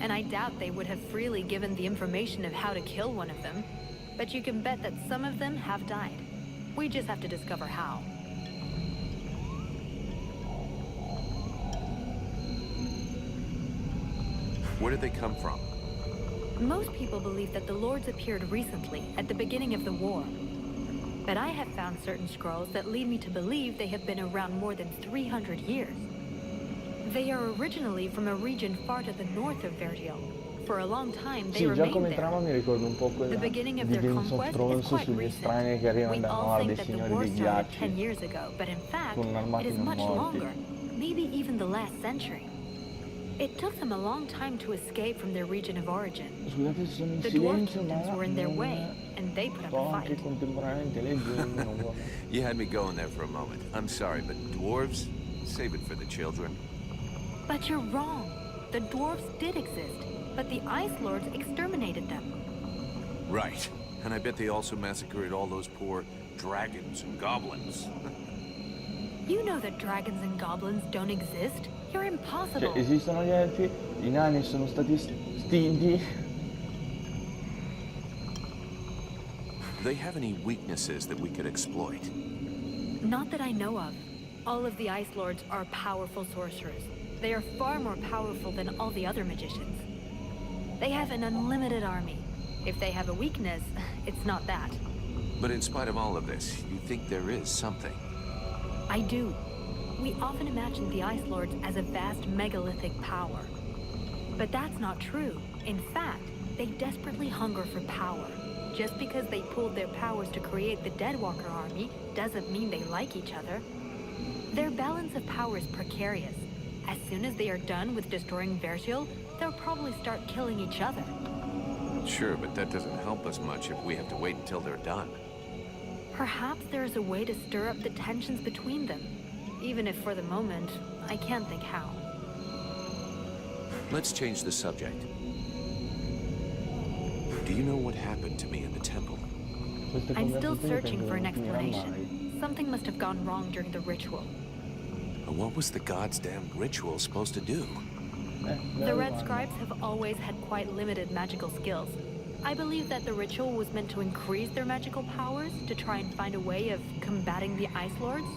and I doubt they would have freely given the information of how to kill one of them. But you can bet that some of them have died. We just have to discover how. Where did they come from? Most people believe that the lords appeared recently, at the beginning of the war. But I have found certain scrolls that lead me to believe they have been around more than 300 years. They are originally from a region far to the north of Vertiel. For a long time, they Sì, già come remained trama mi there. ricordo un po' quella The beginning of di their Games of conquest is Thrones quite sugli recent. estranei che arrivano We da all Nord, think dei that the signori war dei started 10 ghiacci, years ago, but in fact, con it armati is non much morti. longer, maybe even the last century. It took them a long time to escape from their region of origin. Scusate se sono in The dwarf silenzio, kingdoms ma were in their non way, and they put up sto a anche fight. contemporaneamente leggendo. Non vorrei. You had me going there for a moment. I'm sorry, but dwarves? Save it for the children. But you're wrong. The dwarves did exist, but the Ice Lords exterminated them. Right. And I bet they also massacred all those poor dragons and goblins. You know that dragons and goblins don't exist. You're impossible. Cioè, esistono gli elfi, i nani sono stati estinti. Do they have any weaknesses that we could exploit? Not that I know of. All of the Ice Lords are powerful sorcerers. They are far more powerful than all the other magicians. They have an unlimited army. If they have a weakness, it's not that. But in spite of all of this, you think there is something? I do. We often imagine the Ice Lords as a vast megalithic power. But that's not true. In fact, they desperately hunger for power. Just because they pooled their powers to create the Deadwalker army doesn't mean they like each other. Their balance of power is precarious. As soon as they are done with destroying Vertiel, they'll probably start killing each other. Sure, but that doesn't help us much if we have to wait until they're done. Perhaps there is a way to stir up the tensions between them. Even if for the moment, I can't think how. Let's change the subject. Do you know what happened to me in the temple? Queste I'm still conversazioni searching penso for an che non finiranno mai. explanation. Something must have gone wrong during the ritual. And what was the god's damn ritual supposed to do? The Red Scribes have always had quite limited magical skills. I believe that the ritual was meant to increase their magical powers to try and find a way of combating the Ice Lords.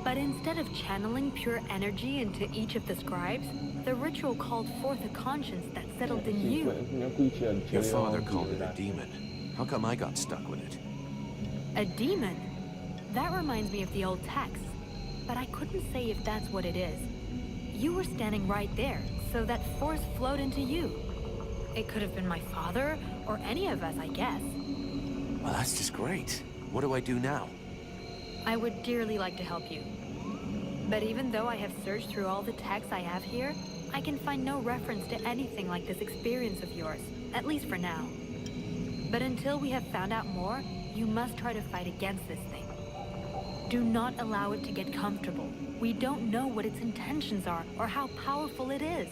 But instead of channeling pure energy into each of the scribes, the ritual called forth a conscience that settled in Sì, you. qui ci Your father arriviamo called it a più demon. How come I got stuck with it? A demon? That reminds me of the old texts, but I couldn't say if that's what it is. You were standing right there, so that force flowed into you. It could have been my father, or any of us, I guess. Well, that's just great. What do I do now? I would dearly like to help you. But even though I have searched through all the texts I have here, I can find no reference to anything like this experience of yours, at least for now. But until we have found out more, you must try to fight against this thing. Do not allow it to get comfortable. We don't know what its intentions are or how powerful it is.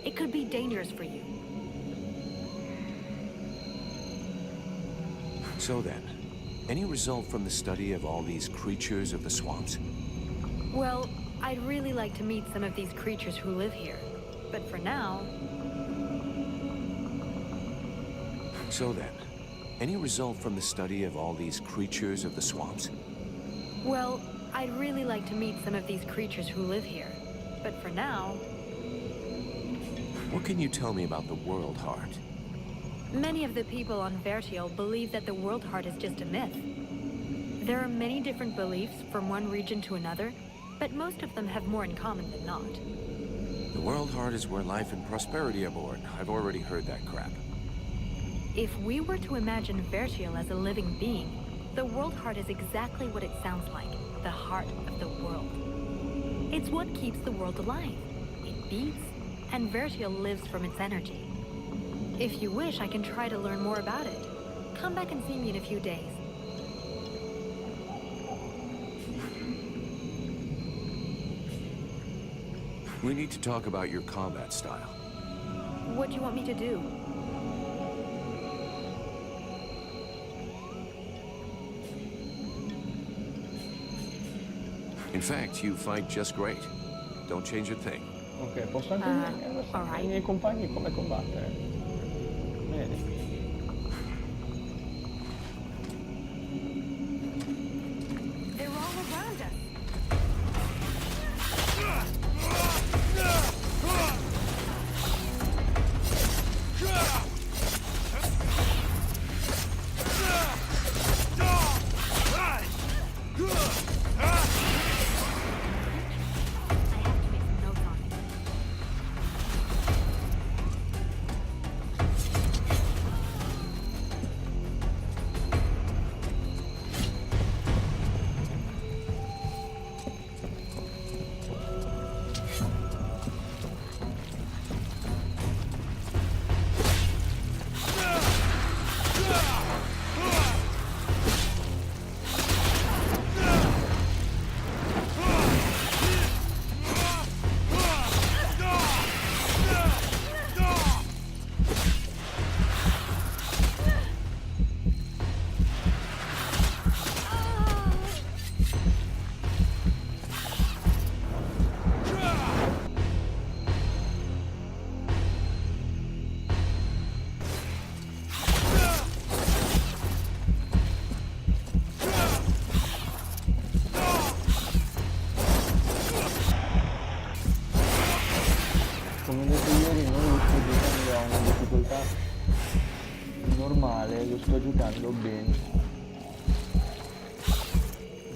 It could be dangerous for you. So then, any result from the study of all these creatures of the swamps? Well, I'd really like to meet some of these creatures who live here. But for now... So then, any result from the study of all these creatures of the swamps? Well, I'd really like to meet some of these creatures who live here. But for now... What can you tell me about the World Heart? Many of the people on Vertiel believe that the World Heart is just a myth. There are many different beliefs from one region to another, but most of them have more in common than not. The World Heart is where life and prosperity are born. I've already heard that crap. If we were to imagine Vertiel as a living being, the World Heart is exactly what it sounds like, the heart of the world. It's what keeps the world alive. It beats, and Vertiel lives from its energy. If you wish, I can try to learn more about it. Come back and see me in a few days. We need to talk about your combat style. What do you want me to do? In fact, you fight just great. Don't change a thing. Ok, posso anche alright. ai miei compagni come combattere. Vedi? They're all around us. I have to make some notes on it. Come detto ieri, non lo sto giocando a una difficoltà normale, lo sto giocando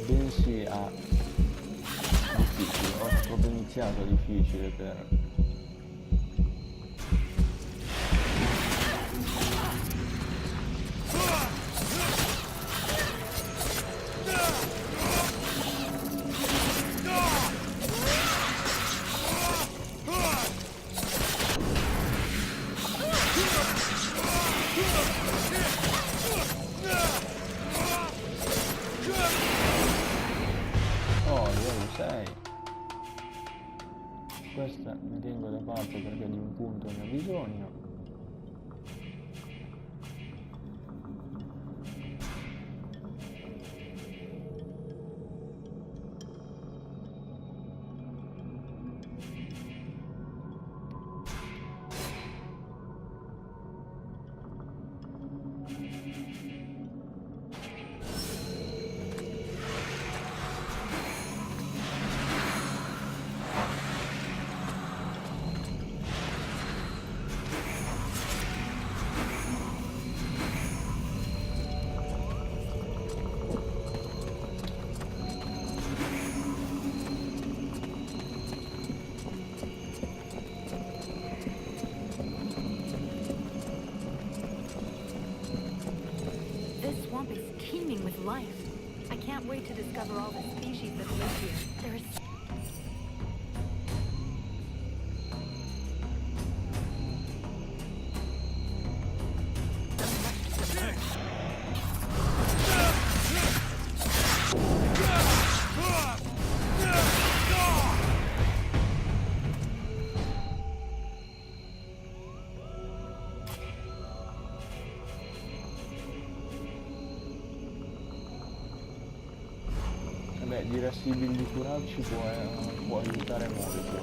bensì a difficile. Ho proprio iniziato a difficile per... Oh, livello 6. Questa mi tengo da parte perché di un punto ne ho bisogno. This swamp is teeming with life. I can't wait to discover all the species that live here. There is... Beh, dire a Sibyl di curarci può aiutare molto.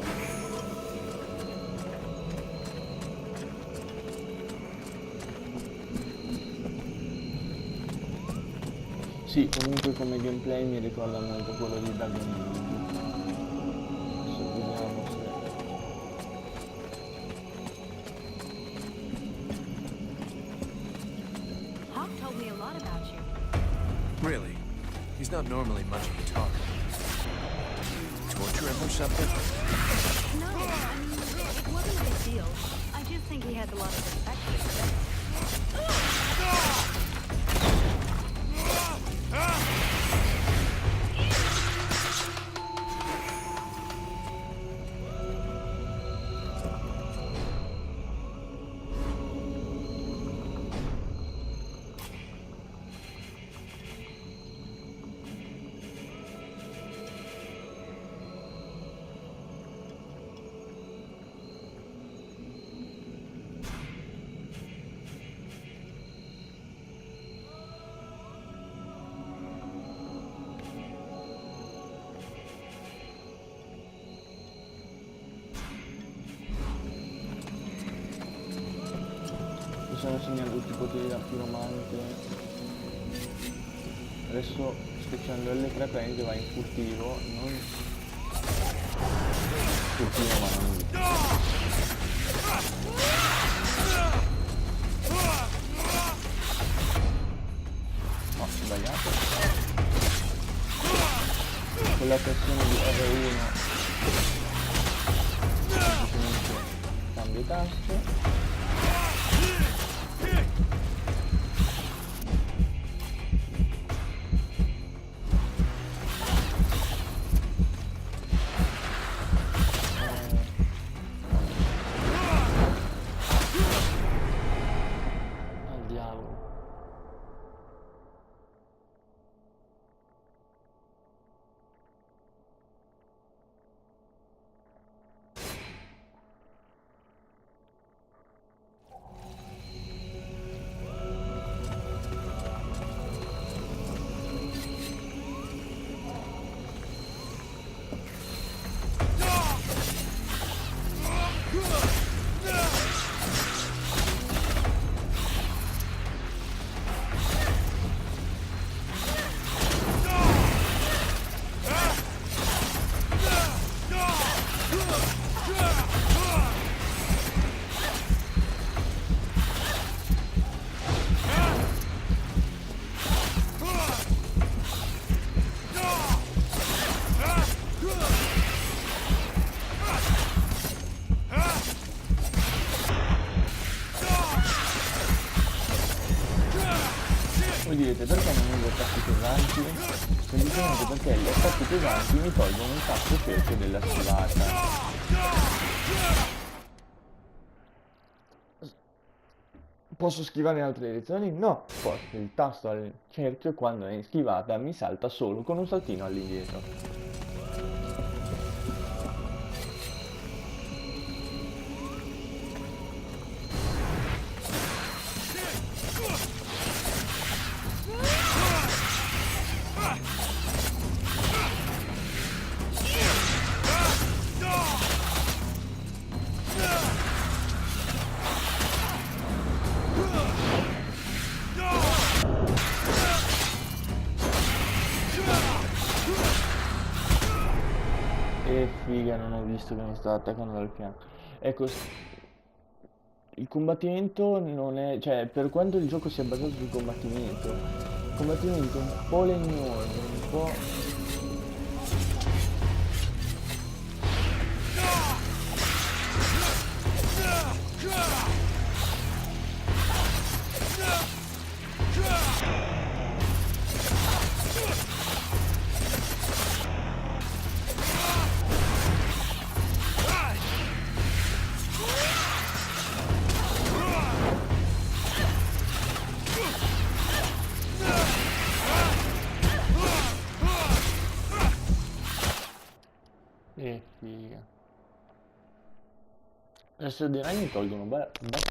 Sì, comunque come gameplay mi ricorda molto quello di Dragon Age. Adesso vediamo se... Hawk told me a lot about you. Really? He's not normally much of a talker. Torture him or something? No, I mean, it wasn't a big deal. I just think he has a lot of respect for his faith. stanno segnando tutti i poteri da piromante. Adesso schiacciando L3 praticamente va in furtivo, non furtivo ma non... No, sbagliato. Con la pressione di R1 semplicemente cambio tasto. Al diavolo. Voi direte perché non uso attacchi pesanti? Semplicemente perché gli attacchi pesanti mi tolgono il tasto cerchio della schivata. Posso schivare in altre direzioni? No, forse il tasto al cerchio quando è in schivata mi salta solo con un saltino all'indietro. E figa, non ho visto che mi stava attaccando dal fianco. Ecco, il combattimento non è... cioè, per quanto il gioco sia basato sul combattimento, il combattimento è un po' legnoso, un po'... figa. Adesso dei ragni tolgono abbastanza.